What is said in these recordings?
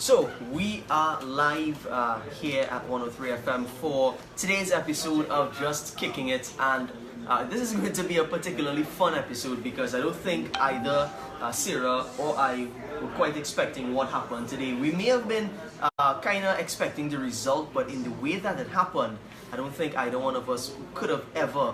So we are live here at 103 FM for today's episode of Just Kicking It, and this is going to be a particularly fun episode because I don't think either Sarah or I were quite expecting what happened today. We may have been kind of expecting the result, but in the way that it happened, I don't think either one of us could have ever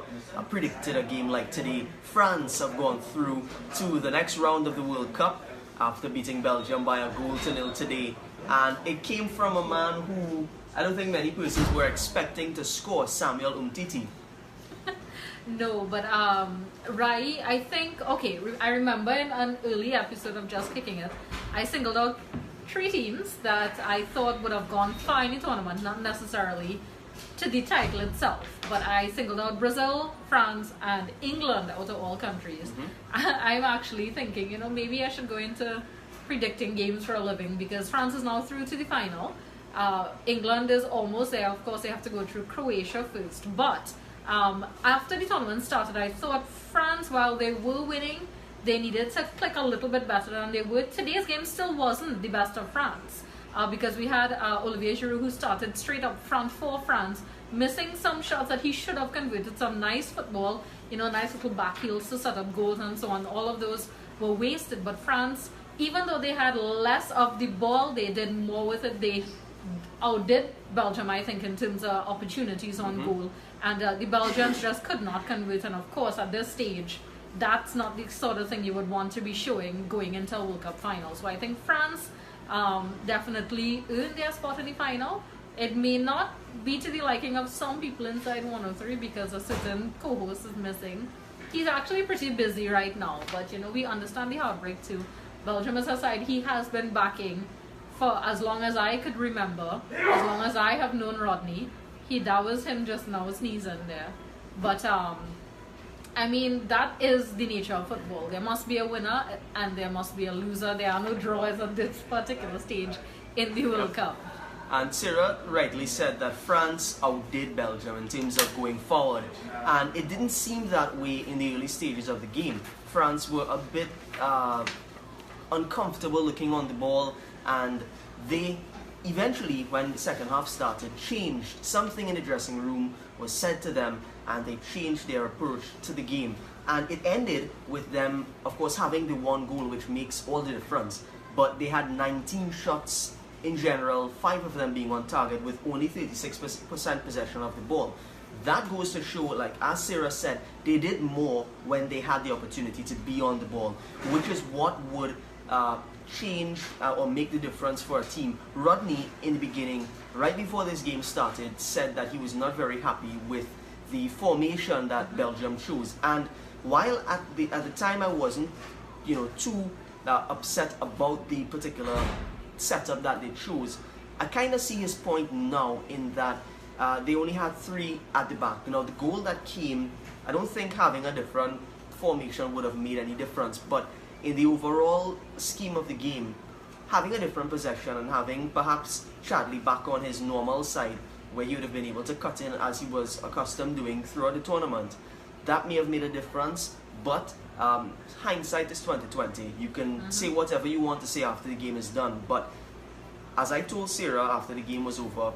predicted a game like today. France have gone through to the next round of the World Cup after beating Belgium by a 0-0 today, and it came from a man who I don't think many persons were expecting to score, Samuel Umtiti. No, but Rai, I think, okay, I remember in an early episode of Just Kicking It, I singled out 3 teams that I thought would have gone far in the tournament, not necessarily to the title itself, but I singled out Brazil, France, and England out of all countries. I'm actually thinking, maybe I should go into predicting games for a living because France is now through to the final. England is almost there. Of course, they have to go through Croatia first, but after the tournament started, I thought France, while they were winning, they needed to click a little bit better than they would. Today's game still wasn't the best of France. Because we had Olivier Giroud, who started straight up front for France, missing some shots that he should have converted, some nice football, nice little back heels to set up goals and so on. All of those were wasted, but France, even though they had less of the ball, they did more with it. They outdid Belgium, I think, in terms of opportunities on goal, and the Belgians just could not convert. And of course, at this stage, that's not the sort of thing you would want to be showing going into a World Cup final. So I think France definitely earned their spot in the final. It may not be to the liking of some people inside 103 because a certain co-host is missing. He's actually pretty busy right now, but we understand the heartbreak too. Belgium is a side he has been backing for as long as I could remember, as long as I have known Rodney. That was him just now sneezing there. But I mean, that is the nature of football. There must be a winner and there must be a loser. There are no draws at this particular stage in the World Cup. And Sarah rightly said that France outdid Belgium in terms of going forward. And it didn't seem that way in the early stages of the game. France were a bit uncomfortable looking on the ball, and they eventually, when the second half started, changed. Something in the dressing room was said to them, and they changed their approach to the game. And it ended with them, of course, having the 1 goal, which makes all the difference. But they had 19 shots in general, 5 of them being on target, with only 36% possession of the ball. That goes to show, like as Sarah said, they did more when they had the opportunity to be on the ball, which is what would change or make the difference for a team. Rodney, in the beginning, right before this game started, said that he was not very happy with the formation that Belgium chose. And while at the time I wasn't, too upset about the particular setup that they chose, I kind of see his point now in that they only had 3 at the back. The goal that came, I don't think having a different formation would have made any difference, but in the overall scheme of the game, having a different possession and having perhaps Chadley back on his normal side, where he would have been able to cut in as he was accustomed doing throughout the tournament, that may have made a difference. But hindsight is 2020. You can say whatever you want to say after the game is done, but as I told Sarah after the game was over,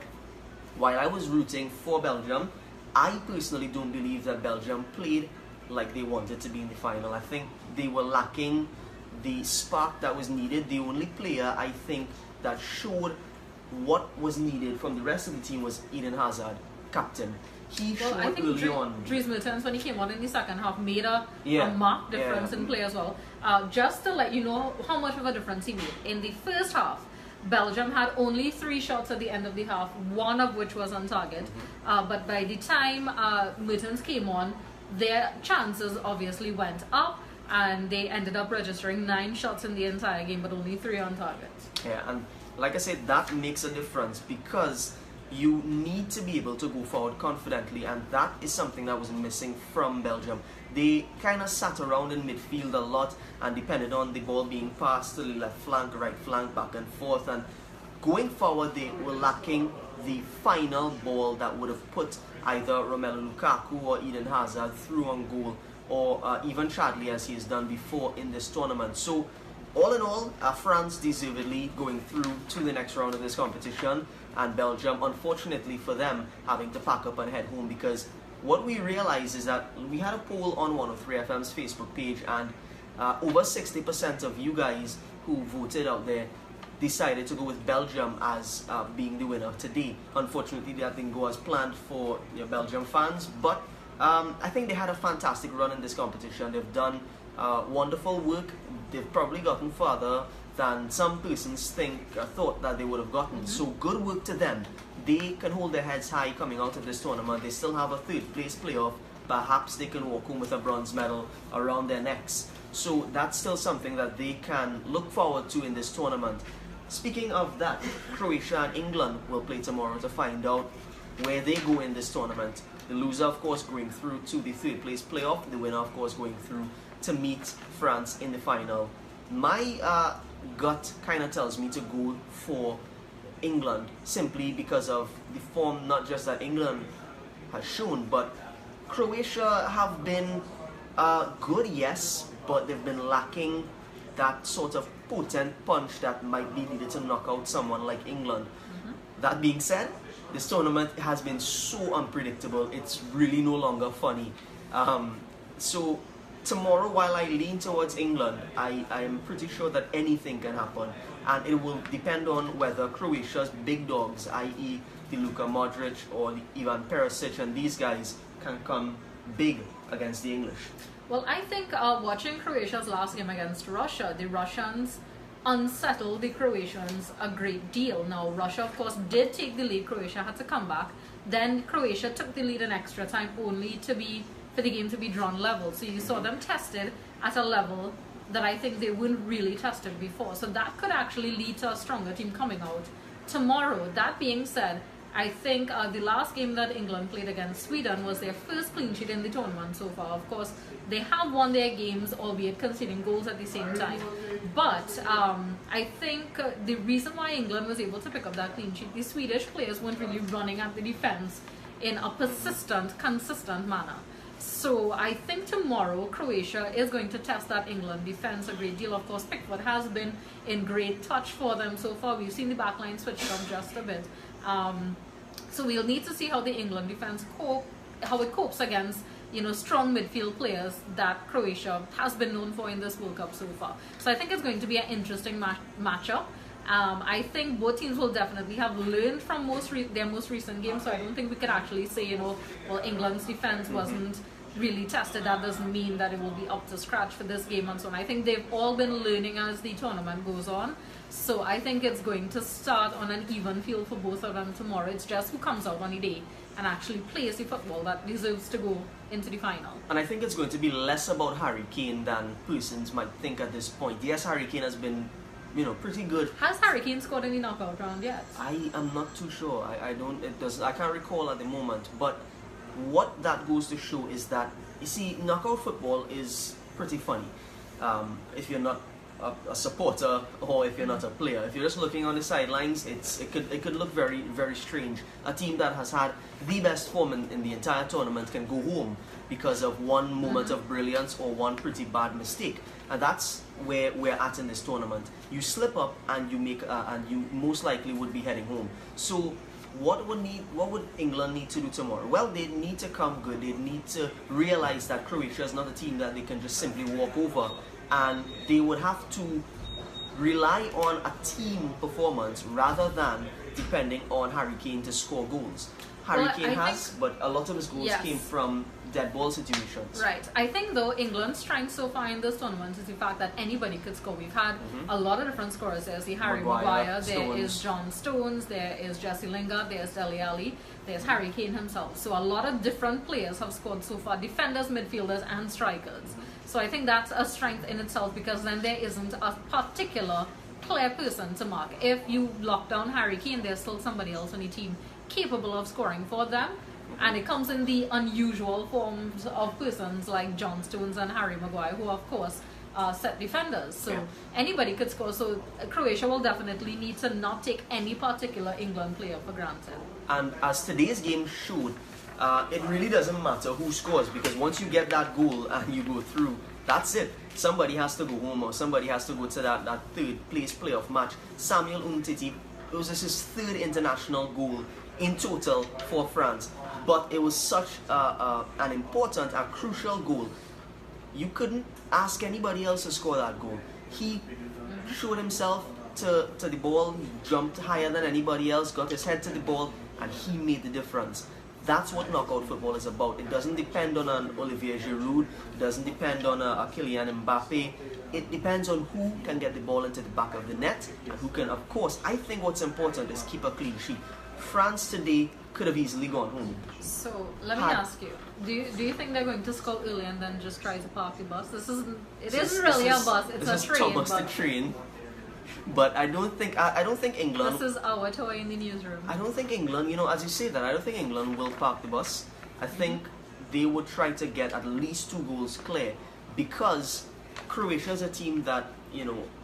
while I was rooting for Belgium, I personally don't believe that Belgium played like they wanted to be in the final. I think they were lacking the spark that was needed. The only player I think that showed what was needed from the rest of the team was Eden Hazard, captain. He showed I think early on. Dries Mertens, when he came on in the second half, made a marked difference in play as well. Just to let you know how much of a difference he made. In the first half, Belgium had only 3 shots at the end of the half, 1 of which was on target. But by the time Mertens came on, their chances obviously went up, and they ended up registering 9 shots in the entire game, but only 3 on target. Yeah, and like I said, that makes a difference because you need to be able to go forward confidently, and that is something that was missing from Belgium. They kind of sat around in midfield a lot and depended on the ball being passed to the left flank, right flank, back and forth, and going forward they were lacking the final ball that would have put either Romelu Lukaku or Eden Hazard through on goal, or even Chadley, as he has done before in this tournament. So all in all, France deservedly going through to the next round of this competition, and Belgium, unfortunately for them, having to pack up and head home, because what we realized is that we had a poll on 103FM's Facebook page, and over 60% of you guys who voted out there decided to go with Belgium as being the winner today. Unfortunately, that didn't go as planned for Belgium fans, but I think they had a fantastic run in this competition. They've done wonderful work. They've probably gotten further than some persons thought that they would have gotten. So good work to them. They can hold their heads high coming out of this tournament. They still have a third place playoff. Perhaps they can walk home with a bronze medal around their necks. So that's still something that they can look forward to in this tournament. Speaking of that, Croatia and England will play tomorrow to find out where they go in this tournament. The loser, of course, going through to the third place playoff. The winner, of course, going through to meet France in the final. My gut kind of tells me to go for England, simply because of the form, not just that England has shown, but Croatia have been good, yes, but they've been lacking that sort of potent punch that might be needed to knock out someone like England. That being said, this tournament has been so unpredictable, it's really no longer funny. So tomorrow, while I lean towards England, I am pretty sure that anything can happen, and it will depend on whether Croatia's big dogs, i.e. the Luka Modric or the Ivan Perisic and these guys, can come big against the English. Well, I think watching Croatia's last game against Russia, the Russians unsettled the Croatians a great deal. Now, Russia, of course, did take the lead. Croatia had to come back. Then Croatia took the lead in extra time, only for the game to be drawn level. So you saw them tested at a level that I think they weren't really tested before. So that could actually lead to a stronger team coming out tomorrow. That being said, I think the last game that England played against Sweden was their first clean sheet in the tournament so far. Of course, they have won their games, albeit conceding goals at the same time. But I think the reason why England was able to pick up that clean sheet, the Swedish players weren't really running at the defense in a persistent, consistent manner. So I think tomorrow Croatia is going to test that England defense a great deal. Of course, Pickford has been in great touch for them so far. We've seen the backline switched up just a bit. So we'll need to see how the England defense copes against strong midfield players that Croatia has been known for in this World Cup so far. So I think it's going to be an interesting matchup. I think both teams will definitely have learned from their most recent games, so I don't think we could actually say, well, England's defense wasn't really tested. That doesn't mean that it will be up to scratch for this game and so on. I think they've all been learning as the tournament goes on. So I think it's going to start on an even field for both of them tomorrow. It's just who comes out on the day and actually plays the football that deserves to go into the final. And I think it's going to be less about Harry Kane than persons might think at this point. Yes, Harry Kane has been pretty good. Has Harry Kane scored in the knockout round yet? I am not too sure. I can't recall at the moment. But what that goes to show is that, you see, knockout football is pretty funny. If you're not a supporter or if you're not a player. If you're just looking on the sidelines, it could look very, very strange. A team that has had the best form in the entire tournament can go home because of one moment of brilliance or one pretty bad mistake. And that's where we're at in this tournament. You slip up and and you most likely would be heading home. So what would England need to do tomorrow? Well, they need to come good. They need to realize that Croatia is not a team that they can just simply walk over, and they would have to rely on a team performance rather than depending on Harry Kane to score goals. Harry Kane has, but a lot of his goals came from dead ball situations. Right. I think though England's strength so far in this tournament is the fact that anybody could score. We've had a lot of different scorers. There's the Harry Maguire, there is John Stones, there is Jesse Lingard, there's Dele Alli, there's Harry Kane himself. So a lot of different players have scored so far, defenders, midfielders and strikers. So I think that's a strength in itself, because then there isn't a particular clear person to mark. If you lock down Harry Kane, there's still somebody else on the team capable of scoring for them. And it comes in the unusual forms of persons like John Stones and Harry Maguire, who of course are set defenders. So anybody could score. So Croatia will definitely need to not take any particular England player for granted. And as today's game showed, it really doesn't matter who scores, because once you get that goal and you go through, That's it. Somebody has to go home or somebody has to go to that third place playoff match. Samuel Umtiti, it was just his third international goal in total for France. But it was such an important and crucial goal. You couldn't ask anybody else to score that goal. He showed himself to the ball, he jumped higher than anybody else, got his head to the ball, and he made the difference. That's what knockout football is about. It doesn't depend on an Olivier Giroud, it doesn't depend on a Kylian Mbappe. It depends on who can get the ball into the back of the net, and who can, of course, I think what's important is keep a clean sheet. France today could have easily gone home. So let me ask you: Do you think they're going to score early and then just try to park the bus? Isn't really a bus; it's a train. Thomas the train. But I don't think England. This is our toy in the newsroom. I don't think England. As you say that, I don't think England will park the bus. I think they would try to get at least 2 goals clear, because Croatia is a team that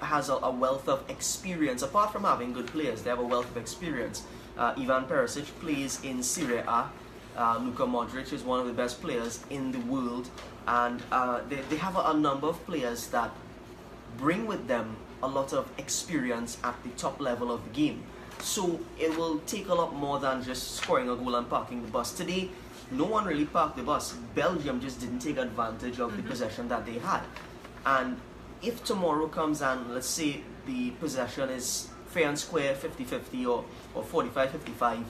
has a wealth of experience. Apart from having good players, they have a wealth of experience. Ivan Perisic plays in Serie A. Luka Modric is one of the best players in the world, and they have a number of players that bring with them a lot of experience at the top level of the game. So it will take a lot more than just scoring a goal and parking the bus. Today, no one really parked the bus. Belgium just didn't take advantage of the possession that they had. And if tomorrow comes and let's say the possession is fair and square, 50-50 or 45-55,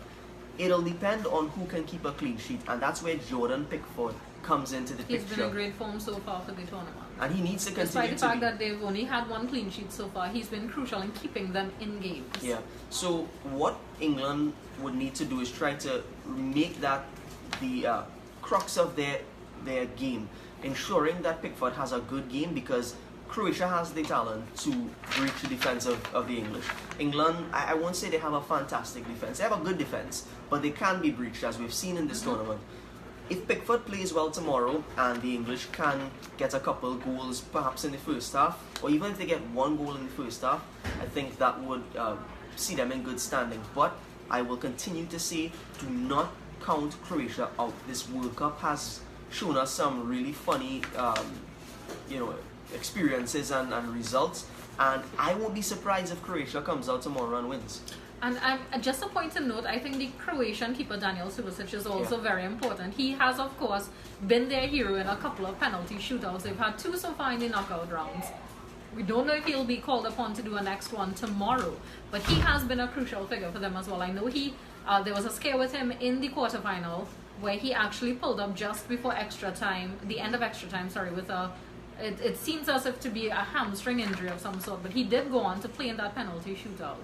it'll depend on who can keep a clean sheet, and that's where Jordan Pickford comes into the picture. He's been in great form so far for the tournament. And he needs to continue despite the fact that they've only had 1 clean sheet so far, he's been crucial in keeping them in games. Yeah. So what England would need to do is try to make that the crux of their game, ensuring that Pickford has a good game, because Croatia has the talent to breach the defense of the English. England, I won't say they have a fantastic defense. They have a good defense, but they can be breached, as we've seen in this tournament. If Pickford plays well tomorrow and the English can get a couple goals perhaps in the first half, or even if they get 1 goal in the first half, I think that would see them in good standing. But I will continue to say, do not count Croatia out. This World Cup has shown us some really funny experiences and results, and I won't be surprised if Croatia comes out tomorrow and wins. And just a point to note, I think the Croatian keeper Daniel Subasic is also very important. He has, of course, been their hero in a couple of penalty shootouts. They've had 2 so far in the knockout rounds. We don't know if he'll be called upon to do a next one tomorrow, but he has been a crucial figure for them as well. I know there was a scare with him in the quarterfinal where he actually pulled up just before extra time, the end of extra time, with it seems as if to be a hamstring injury of some sort, but he did go on to play in that penalty shootout.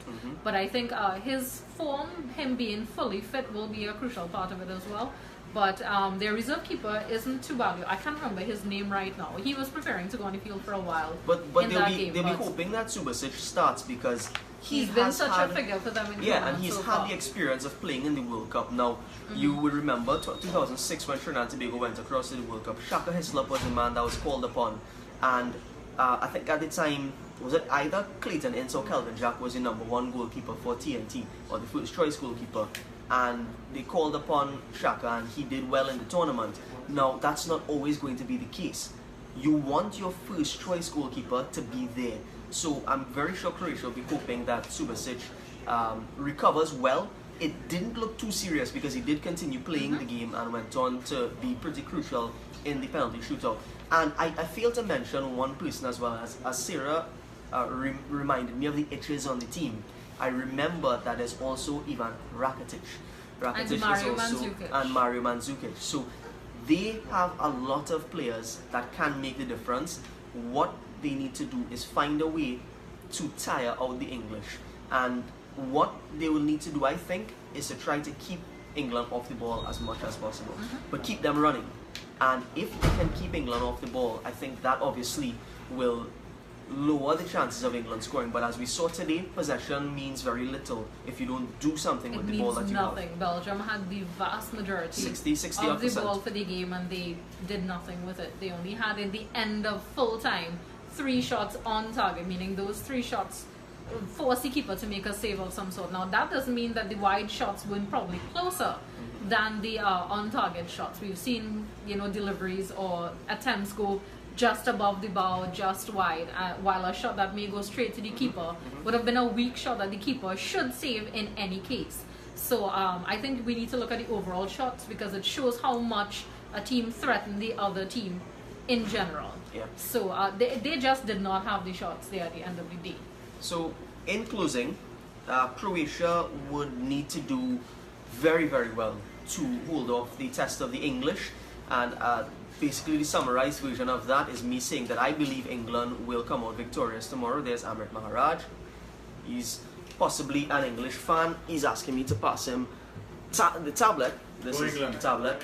But I think his form, him being fully fit, will be a crucial part of it as well. But their reserve keeper isn't too bad. I can't remember his name right now. He was preparing to go on the field for a while. But they'll be hoping that Subasic starts, because he's been such a figure for them in and he's had the experience of playing in the World Cup. Now, you will remember 2006 when Trinidad and Tobago went across to the World Cup. Shaka Hislop was the man that was called upon, and I think at the time, was it either Clayton Ince or Kelvin Jack was the #1 goalkeeper for TNT, or the first choice goalkeeper, and they called upon Shaka and he did well in the tournament. Now, that's not always going to be the case. You want your first choice goalkeeper to be there. So I'm very sure Croatia will be hoping that Subasic recovers well. It didn't look too serious, because he did continue playing the game and went on to be pretty crucial in the penalty shootout. And I failed to mention one person as well, as Sarah reminded me of the itches on the team. I remember that there's also Ivan Rakitic. And Mario Mandzukic. So they have a lot of players that can make the difference. What they need to do is find a way to tire out the English, and what they will need to do, I think, is to try to keep England off the ball as much as possible, but keep them running. And if they can keep England off the ball, I think that obviously will lower the chances of England scoring. But as we saw today, possession means very little if you don't do something with the ball that you have. It means nothing. Belgium had the vast majority 60 of the ball for the game, and they did nothing with it. They only had, in the end of full time, 3 shots on target, meaning those 3 shots force the keeper to make a save of some sort. Now, that doesn't mean that the wide shots weren't probably closer than the on target shots. We've seen, deliveries or attempts go just above the bar, just wide, while a shot that may go straight to the keeper would have been a weak shot that the keeper should save in any case. So I think we need to look at the overall shots because it shows how much a team threatened the other team in general. Yeah. So they just did not have the shots there at the end of the day. So in closing, Croatia would need to do very, very well to hold off the test of the English, and basically the summarized version of that is me saying that I believe England will come out victorious tomorrow. There's Amrit Maharaj. He's possibly an English fan. He's asking me to pass him the tablet. This is the tablet.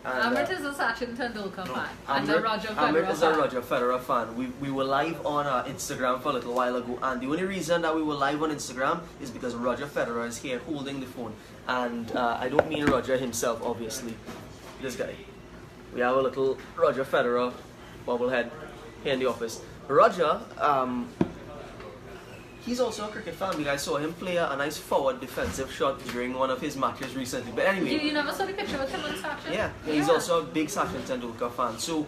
And, Amrit is a Sachin Tendulkar fan and Amrit, a Roger Federer Amrit is fan. a Roger Federer fan. We were live on Instagram for a little while ago, and the only reason that we were live on Instagram is because Roger Federer is here holding the phone. And I don't mean Roger himself, obviously. This guy. We have a little Roger Federer bobblehead here in the office. Roger, he's also a cricket fan because I saw him play a nice forward defensive shot during one of his matches recently. But anyway. You never saw the picture with him on Sachin? Yeah, he's also a big Sachin Tendulkar fan. So,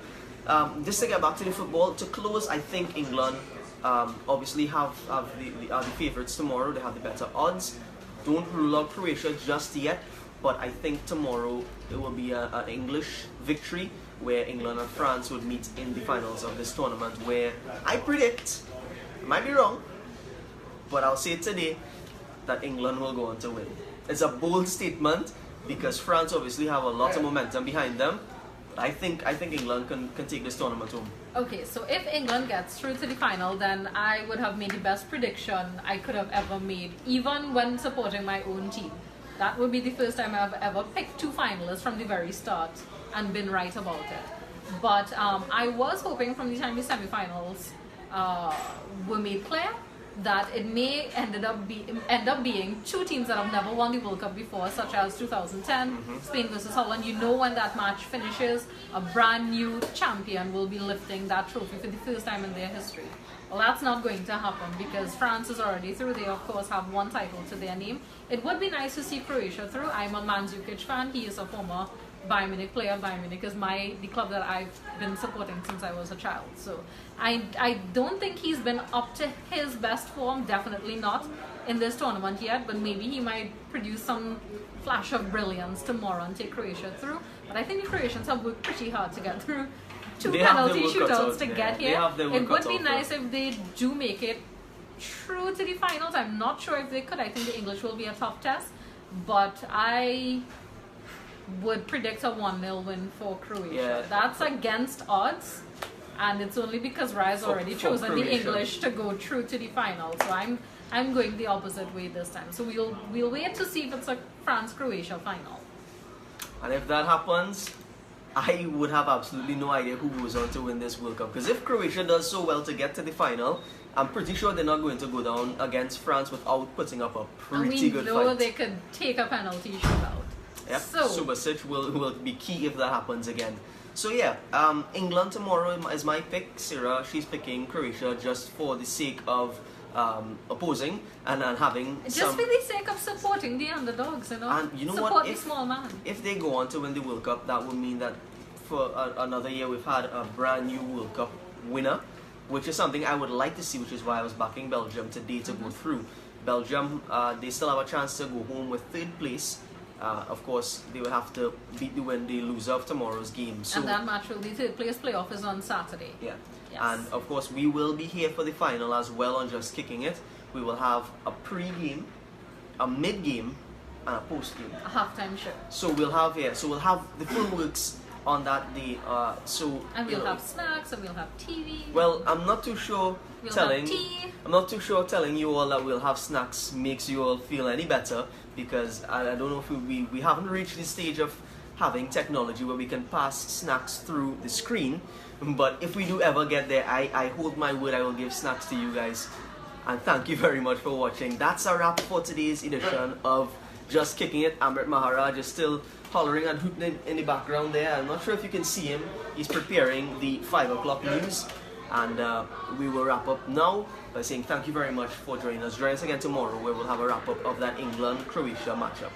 just to get back to the football, to close, I think England obviously are the favourites tomorrow. They have the better odds. Don't rule out Croatia just yet, but I think tomorrow it will be an English victory where England and France would meet in the finals of this tournament, where I predict, I might be wrong, but I'll say today that England will go on to win. It's a bold statement because France obviously have a lot of momentum behind them. But I think England can take this tournament home. Okay, so if England gets through to the final, then I would have made the best prediction I could have ever made, even when supporting my own team. That would be the first time I've ever picked two finalists from the very start and been right about it. But I was hoping from the time the semi-finals were made clear that it may end up being two teams that have never won the World Cup before, such as 2010, Spain versus Holland. You know, when that match finishes, a brand new champion will be lifting that trophy for the first time in their history. Well, that's not going to happen because France is already through. They, of course, have one title to their name. It would be nice to see Croatia through. I'm a Mandzukic fan. He is a former Bayern Munich player. Bayern Munich is the club that I've been supporting since I was a child. So I don't think he's been up to his best form, definitely not in this tournament yet, but maybe he might produce some flash of brilliance tomorrow and take Croatia through. But I think the Croatians have worked pretty hard to get through two penalty shootouts to get here. It would be nice if they do make it through to the finals. I'm not sure if they could. I think the English will be a tough test, but I would predict a 1-0 win for Croatia. Yeah. That's against odds, and it's only because Rai's already chosen Croatia. the English to go through to the final. So I'm going the opposite way this time. So we'll wait to see if it's a France-Croatia final. And if that happens, I would have absolutely no idea who goes on to win this World Cup. Because if Croatia does so well to get to the final, I'm pretty sure they're not going to go down against France without putting up a pretty good fight. And we know they could take a penalty shootout. Yep, So, Subasic will be key if that happens again. So yeah, England tomorrow is my pick. Sarah, she's picking Croatia just for the sake of opposing and having just some... for the sake of supporting the underdogs, you know? And you know Support what? the small man. If they go on to win the World Cup, that would mean that for another year we've had a brand new World Cup winner, which is something I would like to see, which is why I was backing Belgium today to go through. Belgium, they still have a chance to go home with third place. Of course, they will have to beat the loser of tomorrow's game. So, And that match will be third place playoff is on Saturday. yeah. Yes. And of course, we will be here for the final as well on Just Kicking It. We will have a pre-game, a mid-game, and a post-game. A halftime show. So we'll have the full works on that day. And we'll have snacks and we'll have TV. Well, I'm not too sure We'll telling. have tea. I'm not too sure telling you all that we'll have snacks makes you all feel any better, because I don't know if we haven't reached the stage of having technology where we can pass snacks through the screen. But if we do ever get there, I hold my word, I will give snacks to you guys. And thank you very much for watching. That's a wrap for today's edition of Just Kicking It. Amrit Maharaj is still hollering and hooting in the background there. I'm not sure if you can see him. He's preparing the 5 o'clock news. And we will wrap up now by saying thank you very much for joining us. Join us again tomorrow where we'll have a wrap up of that England-Croatia matchup.